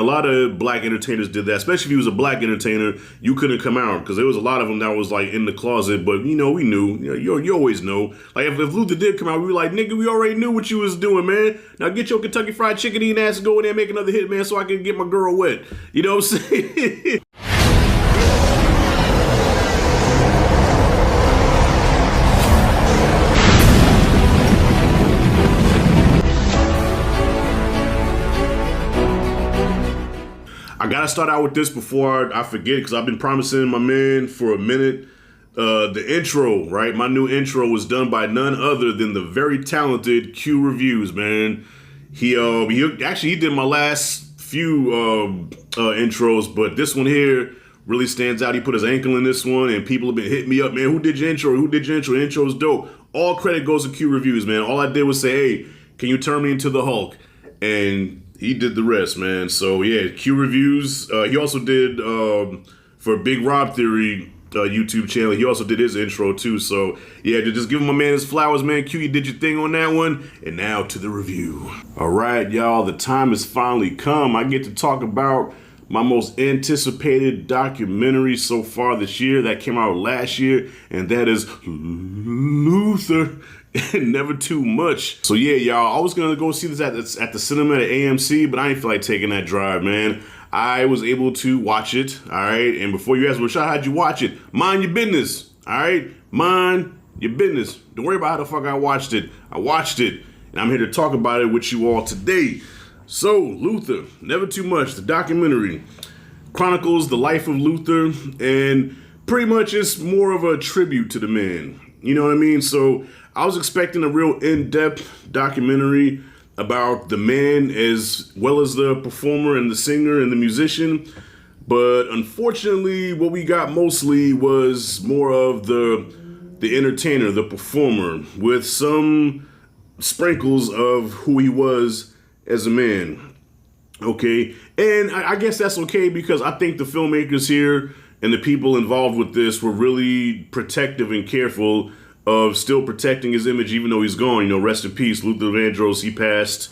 a lot of black entertainers did that, especially if he was a black entertainer. You couldn't come out because there was a lot of them that was like in the closet, but we knew. You always know. Like if Luther did come out, we were like, nigga, we already knew what you was doing, man. Now get your Kentucky Fried Chicken eating ass and go in there and make another hit, man, so I can get my girl wet. You know what I'm saying? I gotta start out with this before I forget, because I've been promising my man for a minute. The intro, right? My new intro was done by none other than the very talented Q Reviews, man. He did my last few intros, but this one here really stands out. He put his ankle in this one, and people have been hitting me up, man. Who did your intro? Who did your intro? The intro's dope. All credit goes to Q Reviews, man. All I did was say, hey, can you turn me into the Hulk? And he did the rest, man. So yeah, Q Reviews. He also did for Big Rob Theory YouTube channel. He also did his intro too. So yeah, just give my man his flowers, man. Q, you did your thing on that one. And now to the review. All right, y'all. The time has finally come. I get to talk about my most anticipated documentary so far this year that came out last year, and that is Luther Never Too Much. So yeah, y'all, I was gonna go see this at the cinema at AMC, but I didn't feel like taking that drive, man. I was able to watch it, all right? And before you ask, Rashad, how'd you watch it? Mind your business, all right? Mind your business. Don't worry about how the fuck I watched it. I watched it, and I'm here to talk about it with you all today. So, Luther, Never Too Much, the documentary, chronicles the life of Luther, and pretty much it's more of a tribute to the man. You know what I mean? So, I was expecting a real in-depth documentary about the man as well as the performer and the singer and the musician. But unfortunately, what we got mostly was more of the entertainer, the performer, with some sprinkles of who he was as a man. Okay? And I guess that's okay, because I think the filmmakers here and the people involved with this were really protective and careful of still protecting his image, even though he's gone. Rest in peace, Luther Vandross. He passed,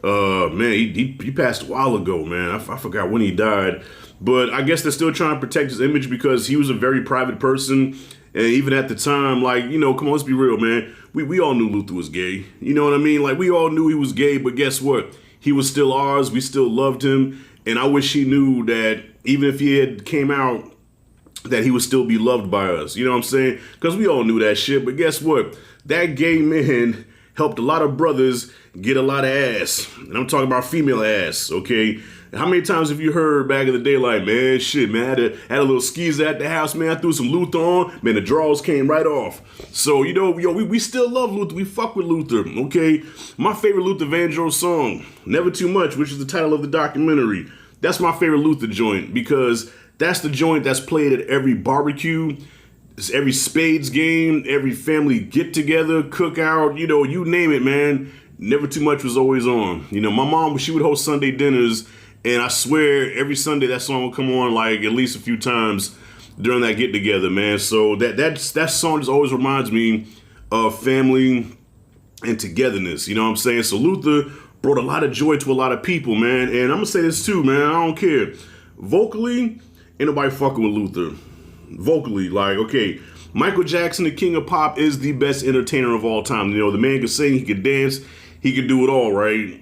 man, he passed a while ago, man. I forgot when he died. But I guess they're still trying to protect his image because he was a very private person. And even at the time, like, come on, let's be real, man. We all knew Luther was gay. You know what I mean? Like, we all knew he was gay, but guess what? He was still ours. We still loved him. And I wish he knew that even if he had came out, that he would still be loved by us. You know what I'm saying? Because we all knew that shit. But guess what? That gay man helped a lot of brothers get a lot of ass. And I'm talking about female ass, okay? How many times have you heard back in the day, like, man, shit, man, I had a little skeezer at the house, man. I threw some Luther on. Man, the drawers came right off. So, we still love Luther. We fuck with Luther, okay? My favorite Luther Vandross song, Never Too Much, which is the title of the documentary. That's my favorite Luther joint, because that's the joint that's played at every barbecue, every Spades game, every family get-together, cookout, you name it, man. Never Too Much was always on. My mom, she would host Sunday dinners, and I swear every Sunday that song would come on like at least a few times during that get-together, man. So that song just always reminds me of family and togetherness, you know what I'm saying? So Luther brought a lot of joy to a lot of people, man. And I'm going to say this too, man, I don't care. Vocally, ain't nobody fucking with Luther. Vocally, like, okay, Michael Jackson, the king of pop, is the best entertainer of all time. The man could sing, he could dance, he could do it all, right?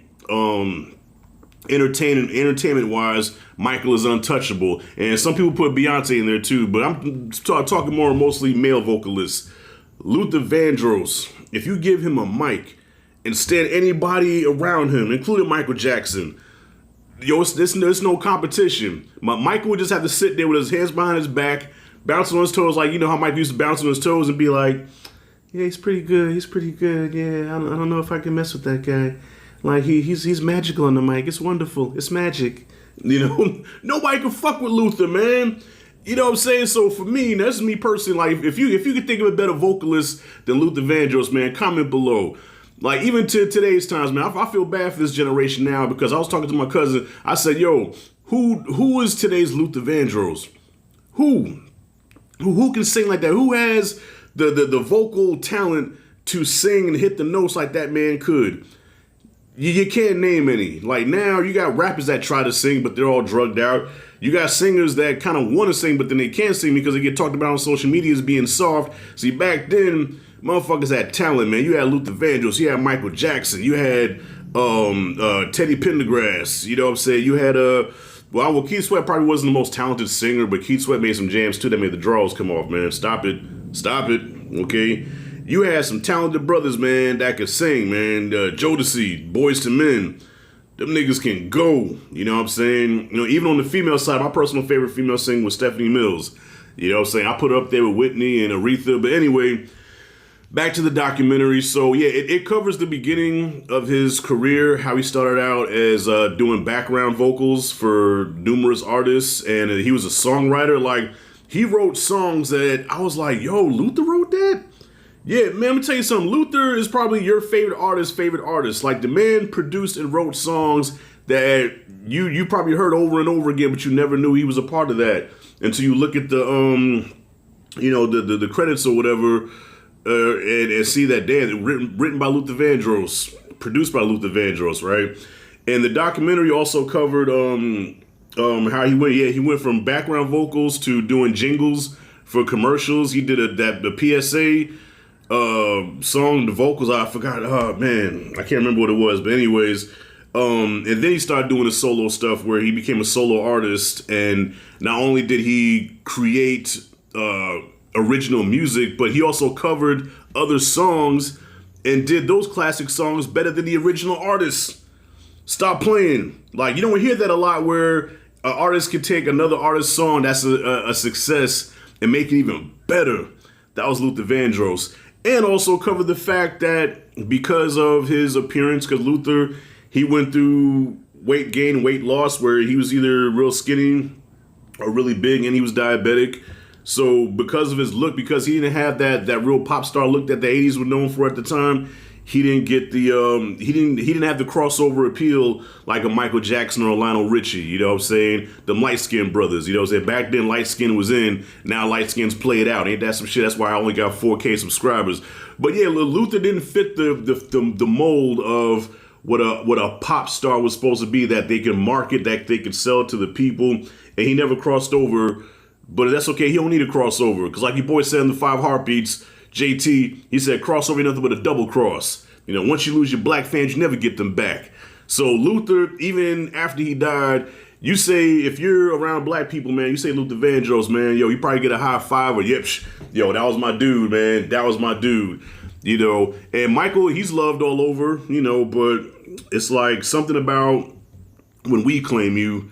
Entertainment-wise, Michael is untouchable. And some people put Beyonce in there too, but I'm talking more mostly male vocalists. Luther Vandross, if you give him a mic and stand anybody around him, including Michael Jackson, there's no competition. Michael would just have to sit there with his hands behind his back, bouncing on his toes, like, how Michael used to bounce on his toes and be like, yeah, he's pretty good, yeah, I don't know if I can mess with that guy. Like, he's magical on the mic, it's wonderful, it's magic. Nobody can fuck with Luther, man. You know what I'm saying? So for me, that's me personally, like, if you could think of a better vocalist than Luther Vandross, man, comment below. Like, even to today's times, man, I feel bad for this generation now, because I was talking to my cousin. I said, yo, who is today's Luther Vandross? Who can sing like that? Who has the vocal talent to sing and hit the notes like that man could? you can't name any. Like now, you got rappers that try to sing, but they're all drugged out. You got singers that kind of want to sing, but then they can't sing because they get talked about on social media as being soft. See, back then, motherfuckers had talent, man. You had Luther Vandross, you had Michael Jackson, you had Teddy Pendergrass. You know what I'm saying? You had well, Keith Sweat probably wasn't the most talented singer, but Keith Sweat made some jams too that made the draws come off, man. Stop it, okay? You had some talented brothers, man, that could sing, man. Jodeci, Boys to Men. Them niggas can go. You know what I'm saying? You know, even on the female side, my personal favorite female singer was Stephanie Mills. You know what I'm saying? I put her up there with Whitney and Aretha. But anyway, back to the documentary. So, yeah, it covers the beginning of his career, how he started out as doing background vocals for numerous artists. And he was a songwriter. Like, he wrote songs that I was like, yo, Luther wrote that? Yeah, man, let me tell you something. Luther is probably your favorite artist. Like, the man produced and wrote songs that you probably heard over and over again, but you never knew he was a part of that until you look at the the credits or whatever, and see that damn written by Luther Vandross, produced by Luther Vandross, right? And the documentary also covered how he went from background vocals to doing jingles for commercials. He did the PSA song, the vocals, I forgot. Oh man, I can't remember what it was. But anyways, and then he started doing the solo stuff where he became a solo artist. And not only did he create original music, but he also covered other songs and did those classic songs better than the original artists. Stop playing. Like, you don't hear that a lot where an artist can take another artist's song that's a success and make it even better. That was Luther Vandross. And also covered the fact that because of his appearance, because Luther, he went through weight gain, weight loss, where he was either real skinny or really big, and he was diabetic. So because of his look, because he didn't have that real pop star look that the 80s were known for at the time, he didn't get the he didn't have the crossover appeal like a Michael Jackson or a Lionel Richie. You know what I'm saying? Them light skinned brothers. You know what I'm saying? Back then, light skin was in. Now light skins played out. Ain't that some shit? That's why I only got 4K subscribers. But yeah, Luther didn't fit the mold of what a pop star was supposed to be, that they could market, that they could sell to the people, and he never crossed over. But that's okay. He don't need a crossover, because like your boy said in the 5 Heartbeats, JT, he said crossover ain't nothing but a double cross. You know, once you lose your black fans, you never get them back. So Luther, even after he died, you say, if you're around black people, man, you say Luther Vandross, man, yo, you probably get a high five or yep, yo, that was my dude, man. That was my dude. You know, and Michael, he's loved all over, you know, but it's like something about when we claim you,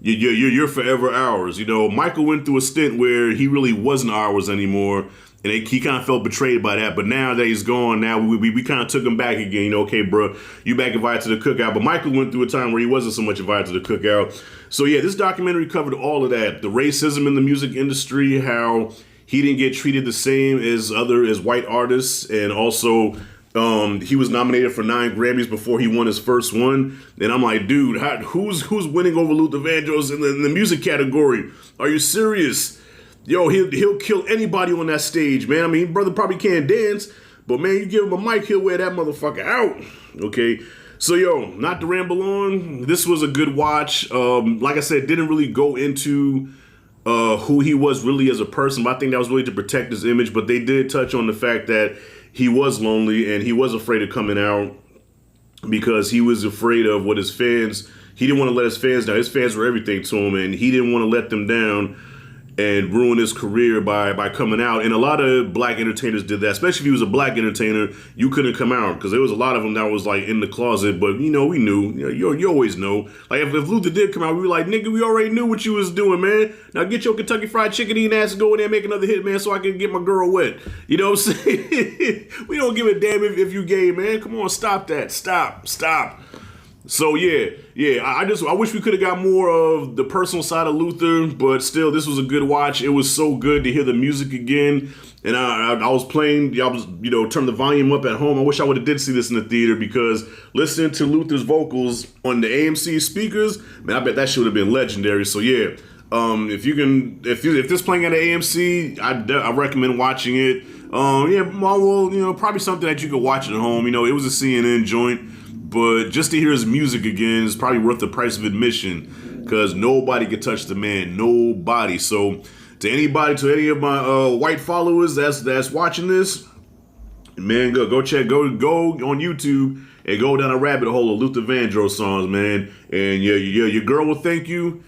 you're forever ours. You know, Michael went through a stint where he really wasn't ours anymore, and he kind of felt betrayed by that. But now that he's gone, now we kind of took him back again. You know, okay, bro, you back invited to the cookout. But Michael went through a time where he wasn't so much invited to the cookout. So yeah, this documentary covered all of that. The racism in the music industry, how he didn't get treated the same as white artists, and also he was nominated for 9 Grammys before he won his first one. And I'm like, dude, who's winning over Luther Vandross in the music category? Are you serious? Yo, he'll kill anybody on that stage, man. I mean, brother probably can't dance, but man, you give him a mic, he'll wear that motherfucker out. Okay, so yo, not to ramble on, this was a good watch. Like I said, didn't really go into who he was really as a person, but I think that was really to protect his image. But they did touch on the fact that he was lonely and he was afraid of coming out because he was afraid of what his fans, he didn't want to let his fans down. His fans were everything to him, and he didn't want to let them down and ruin his career by coming out. And a lot of black entertainers did that, especially if he was a black entertainer. You couldn't come out because there was a lot of them that was like in the closet, but you know, we knew. You always know. Like if Luther did come out, we were like, nigga, we already knew what you was doing, man. Now get your Kentucky Fried Chicken eating ass and go in there and make another hit, man, so I can get my girl wet. You know what I'm saying? We don't give a damn if you gay, man. Come on, stop that. Stop. So yeah, I wish we could have got more of the personal side of Luther, but still, this was a good watch. It was so good to hear the music again, and I was playing. I was turn the volume up at home. I wish I would have did see this in the theater, because listening to Luther's vocals on the AMC speakers, man, I bet that should have been legendary. So yeah, if this playing at the AMC, I recommend watching it. Probably something that you could watch at home. It was a CNN joint. but just to hear his music again is probably worth the price of admission, because nobody can touch the man, nobody. So to any of my white followers that's watching this, man, go on YouTube and go down a rabbit hole of Luther Vandross songs, man. And your girl will thank you,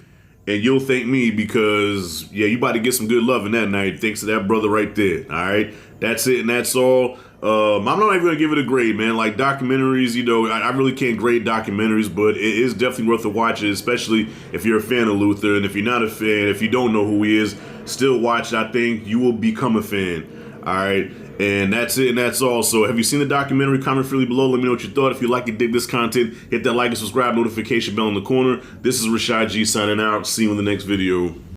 and you'll thank me, because you about to get some good loving that night thanks to that brother right there. All right, that's it, and that's all. I'm not even gonna give it a grade, man. Like documentaries, I really can't grade documentaries, but it is definitely worth a watch, especially if you're a fan of Luther. And if you're not a fan, if you don't know who he is, still watch it. I think you will become a fan. All right, and that's it, and that's all. So have you seen the documentary? Comment freely below. Let me know what you thought. If you like and dig this content, hit that like and subscribe, notification bell in the corner. This is Rashad G signing out. See you in the next video.